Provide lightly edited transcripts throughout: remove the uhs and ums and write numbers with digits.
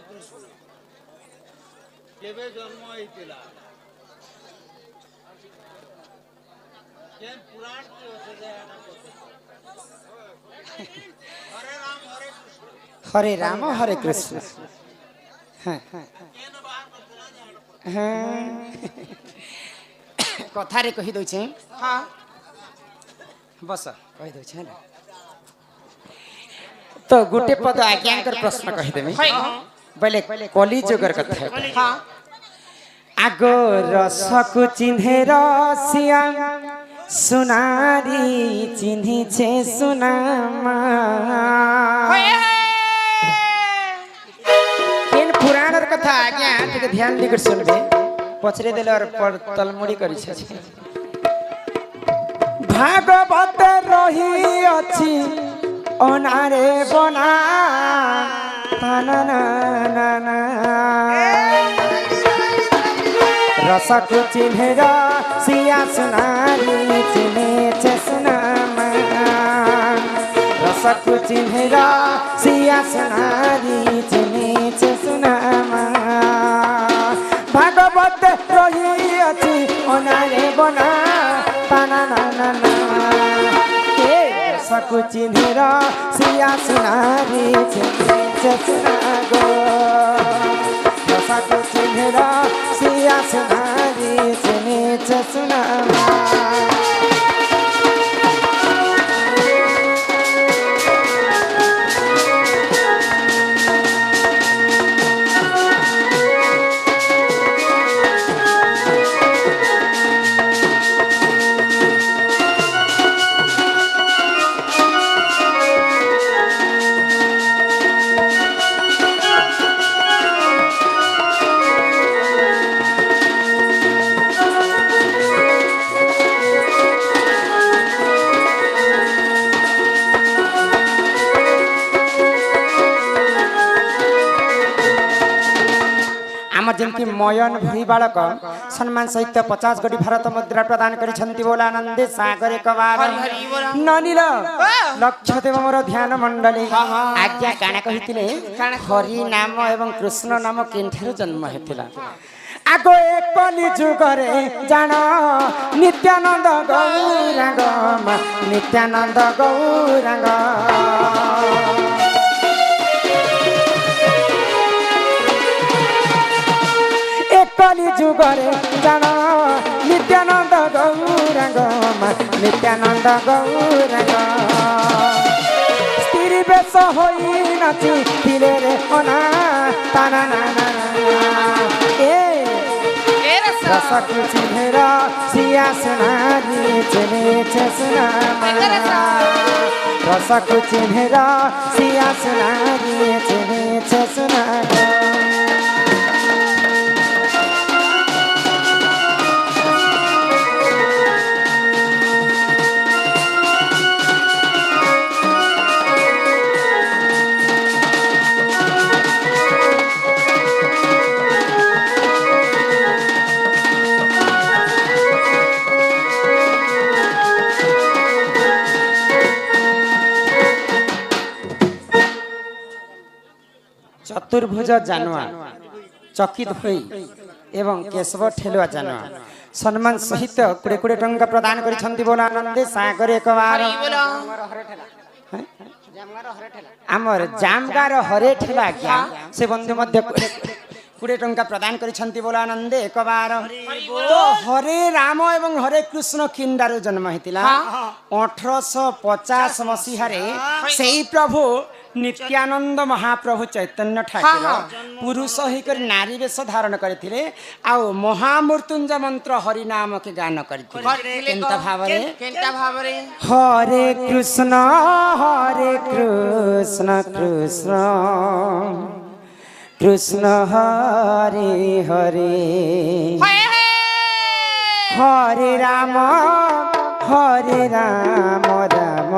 କୃଷ୍ଣ କେବେ ଜନ୍ମ ହେଇଥିଲା କେନ୍ ପୁରାଣ କି ଅଛି ଯେ ଏଟା ପଚାର ହରେ ରାମ ହରେ କୃଷ୍ଣ हरे राम हरे कृष्ण हाँ କେନ୍ ବାହାର କରିଥିଲା ଯେ ଏଟା ପଚାର हाँ कथारे कही दउछे हाँ बस कही दउछे ना तो गुटे पद आज्ञाकर प्रश्न कही देबे है बोले कली जुगर कथा हाँ आगो रसकु चिन्हे रसिया सुनारी चिन्ही छे सुनामा केन पुराणर कथा आज्ञा टिके ध्यान दिकर सुनबे पछरे देले और तलमुड़ी करी छे भागवत रही अछि अनारे बना ना ना ना ना रसकु चिन्हे रसिया सुनारी चिन्हे छे सुनामा रसकु चिन्हे रसिया सुनारी चिन्हे छे सुनामा भागवत रही अछि अनारे बना ताना ना ना ना रसकु चिन्हे रसिया सुनारी चिन्हे छे सुनागो रसकु चिन्हे रसिया सुनारी चिन्हे छे सुनामा जमती मयन भूरी बालक सम्मान सहित 50 गोटी भारत मुद्रा प्रदान करिसंती बोला आनंदे सागर कबार ननिल लक्ष्य देव मोर ध्यान मंडली आज्ञा काना कहितिले हरि नाम एवं कृष्ण नाम केनठारु जन्म हेतिला आगो एक कली जुगरे जान नित्यानंद गौरांग नित्यानंद गौरांग कली जुगरे जान नित्यानंद गौरांग नित्यानंद गौरांग स्त्री बेश होई नाची दिले रे अना ताना ना ना ए रसकु चिन्हे रसिया सुनारी चिन्हे छे सुनामा रसकु चिन्हे रसिया सुनारी चिन्हे छे सुनामा चतुर्भुज जानवा चकित होई एवं केशव ठेलुआ जानवा सम्मान सहित 20 टंका प्रदान करिसंती बोला आनंदे सागर एक बार हमर जामगार हरे ठेला क्या से बंधु मध्य 20 टंका प्रदान करिसंती बोला आनंदे एक बार तो हरे राम एवं हरे कृष्ण किंडारु जन्म हेतिला 1850 मसीहारे सेही प्रभु नित्यानंद महाप्रभु चैतन्य ठाकुर पुरुष होकर नारी वेश धारण करथिले आउ महामृत्युंजय मंत्र हरि नाम के गान करथिले केनता भावरे हरे कृष्ण कृष्ण कृष्ण हरे हरे हरे राम राम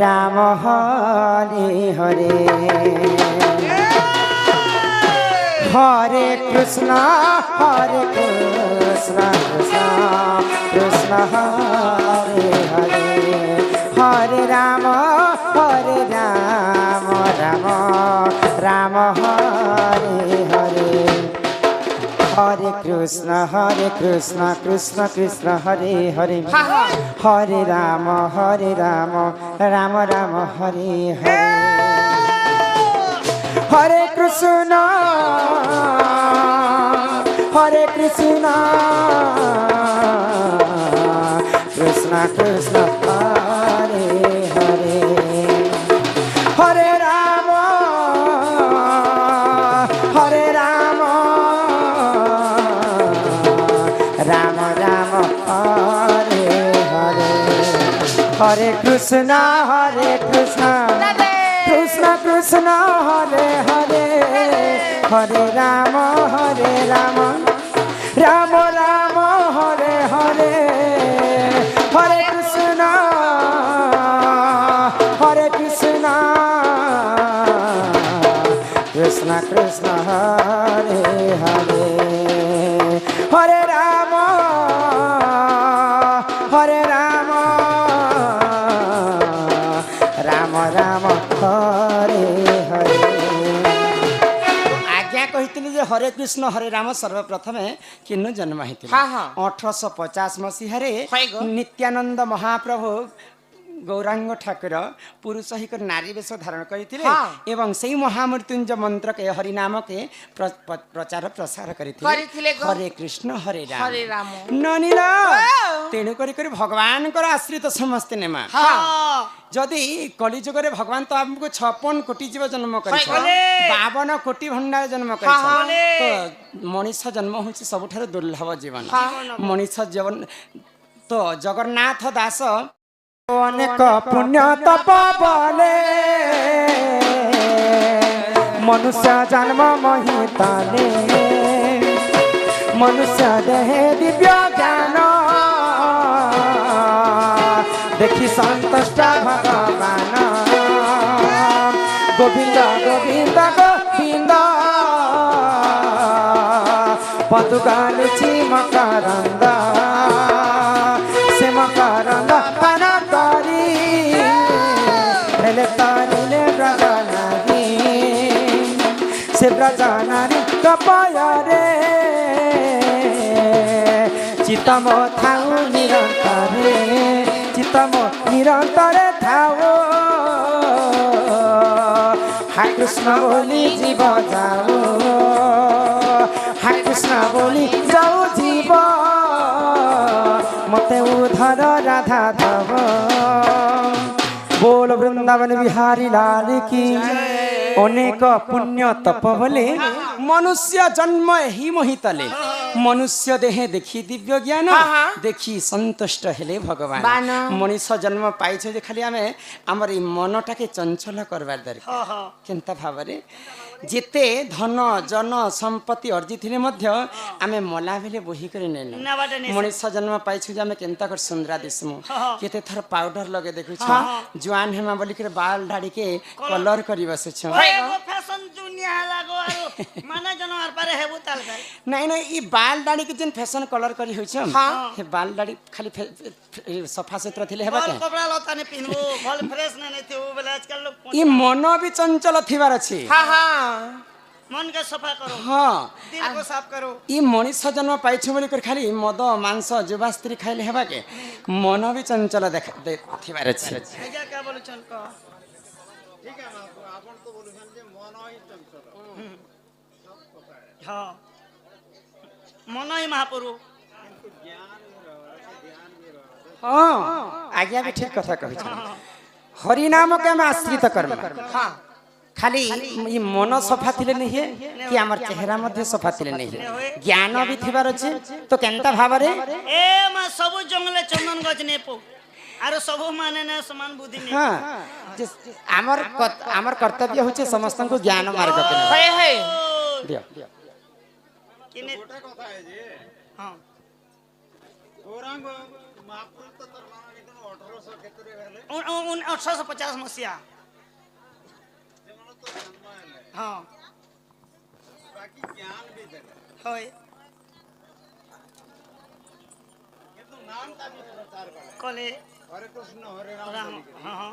राम हरे हरे हरे कृष्ण कृष्ण कृष्ण हरे हरे हरे राम राम राम हरे हरे हरे कृष्ण कृष्ण कृष्ण हरे हरे हरे राम राम राम हरे हरे हरे कृष्ण कृष्ण कृष्ण हरे हरे हरे राम राम राम हरे हरे हरे कृष्ण कृष्ण कृष्ण हरे हरे हरे राम राम राम हरे हरे हरे कृष्ण कृष्ण कृष्ण हरे हरे हरे राम राम राम हरे हरे आज्ञा कही जे हरे कृष्ण हरे राम सर्वप्रथम किन्नु जन्म होता 1850 मसीह नित्यानंद महाप्रभु गौरांग ठाकुर पुरुष ही नारी वेश धारण करते एवं से महामृत्युंजय मंत्र के हरिनाम के प्रचार प्रसार करते हरे कृष्ण हरे राम ननीला तेणु करी भगवान आश्रित समस्ते नेमा जदि कलिजुग भगवान तो आमको 56 कोटी जीव जन्म कर 52 कोटी भंडार जन्म कर मनीष जन्म हूँ सबुठ दुर्लभ जीवन मनीष जीवन तो जगन्नाथ दास अनेक पुण्य तप बले मनुष्य जन्म महिताले मनुष्य देहे दिव्य ज्ञान देखी संतुष्ट भगवान गोविंद गोविंद गोविंद पतुगालुची मकरंद से मकरंद से ब्रजनारी कपायरे चितम थाऊ निरंतरे थाऊ हाय कृष्ण बोली जीव जाओ हाय कृष्ण बोली जाओ जीव मते उधर राधा धव बोल वृंदावन बिहारी लाल की अनेक पुण्य तप बोले मनुष्य जन्म ही मोहितले मनुष्य देहे देखी दिव्य ज्ञान देखी संतुष्ट हेले भगवान मनीष जन्म पाई खाली आम आमर मनटा के चंचल करवार दरकार केनता भावरे जिते धन जन संपत्ति अर्जित आम मला बेले बोही कर मनीष जन्म पाई आम केनता कर सुंदरा दिसमु केते थर पाउडर लगे देखु जुआन हेमा बोली कर बाल दाढ़ी के कलर करी बसे नहीं नहीं ई बाल दाढ़ी के जिन फैशन कलर करी होय छ हे बाल दाढ़ी खाली सफा सुथरा थिले हेबा के कपड़ा लता ने पिनबो भल फ्रेश ने थे ओ बेला आजकल लोग ई मन भी चंचल थिबार अछि मन के सफा करो दिल को साफ करो ई मनीष जन्म पाई छ बोली कर खाली मद मांस जुवा स्त्री खाइले हेबा के मन भी चंचल थिबार अछि एजा का बोलु छन को ठीक है आपन तो बोलु छन जे मन ही चंचल हां मन ही महापुरु हाँ आज्ञा भी ठीक कथा कही हरि नाम के हम आश्रित कर्म खाली ये मन सफा थिले नहीं है कि हमार चेहरा मध्य सफा थिले नहीं है ज्ञान भी थिबार अछि तो केनता भाबरे ए मा सब जंगले चंदन गज ने पो आरो सब माने ना समान बुद्धि ने हां आमर कर्तव्य होचे समस्त को ज्ञान मार्ग के है दियो किने छोटा कथा है जी हां गौरांग महापुरुष तो तरमान एकदम 1800 केतरे भेले 1850 मसिया तो जन्म है हां बाकी ज्ञान भी देले होय किंतु नाम का भी प्रचार करे हरे कृष्ण हरे राम हां हां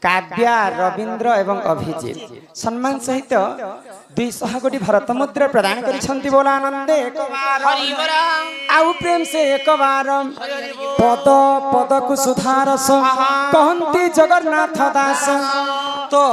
काव्या रविंद्र एवं अभिजित सम्मान सहित 200 कोटी भारत मुद्रा प्रदान करिसंती बोला आनंदे एक बार आउ प्रेम से एक बार पद पद को सुधारस कहंती जगन्नाथ दास तो